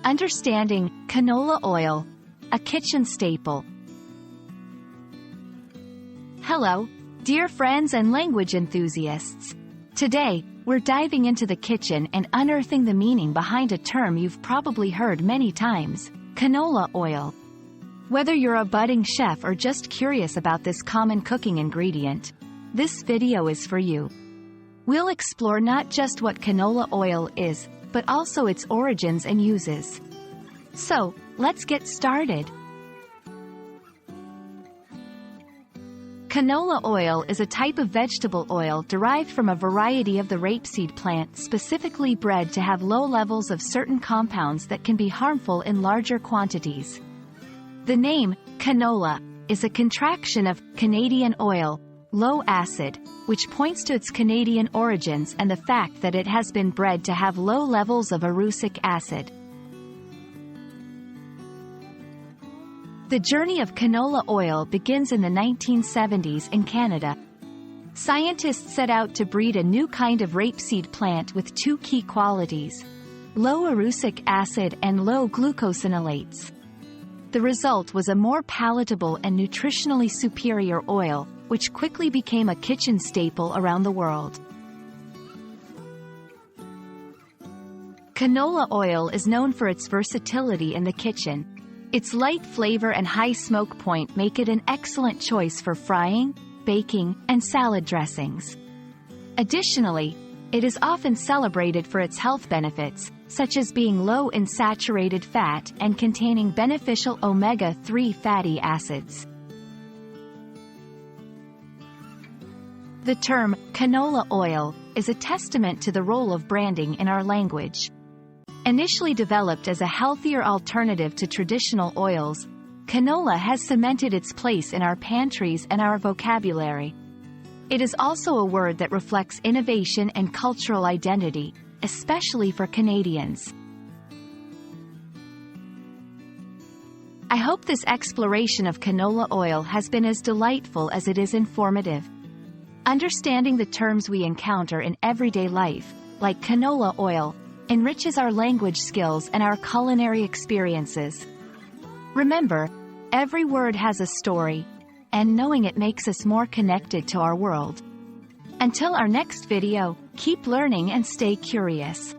Understanding canola oil, a kitchen staple. Hello, dear friends and language enthusiasts. Today, we're diving into the kitchen and unearthing the meaning behind a term you've probably heard many times, canola oil. Whether you're a budding chef or just curious about this common cooking ingredient, this video is for you. We'll explore not just what canola oil is, but also its origins and uses. So, let's get started. Canola oil is a type of vegetable oil derived from a variety of the rapeseed plant specifically bred to have low levels of certain compounds that can be harmful in larger quantities. The name, canola, is a contraction of Canadian oil, low acid, which points to its Canadian origins and the fact that it has been bred to have low levels of erucic acid. The journey of canola oil begins in the 1970s in Canada. Scientists set out to breed a new kind of rapeseed plant with two key qualities: low erucic acid and low glucosinolates. The result was a more palatable and nutritionally superior oil, which quickly became a kitchen staple around the world. Canola oil is known for its versatility in the kitchen. Its light flavor and high smoke point make it an excellent choice for frying, baking, and salad dressings. Additionally, it is often celebrated for its health benefits, such as being low in saturated fat and containing beneficial omega-3 fatty acids. The term, canola oil, is a testament to the role of branding in our language. Initially developed as a healthier alternative to traditional oils, canola has cemented its place in our pantries and our vocabulary. It is also a word that reflects innovation and cultural identity, especially for Canadians. I hope this exploration of canola oil has been as delightful as it is informative. Understanding the terms we encounter in everyday life, like canola oil, enriches our language skills and our culinary experiences. Remember, every word has a story, and knowing it makes us more connected to our world. Until our next video, keep learning and stay curious.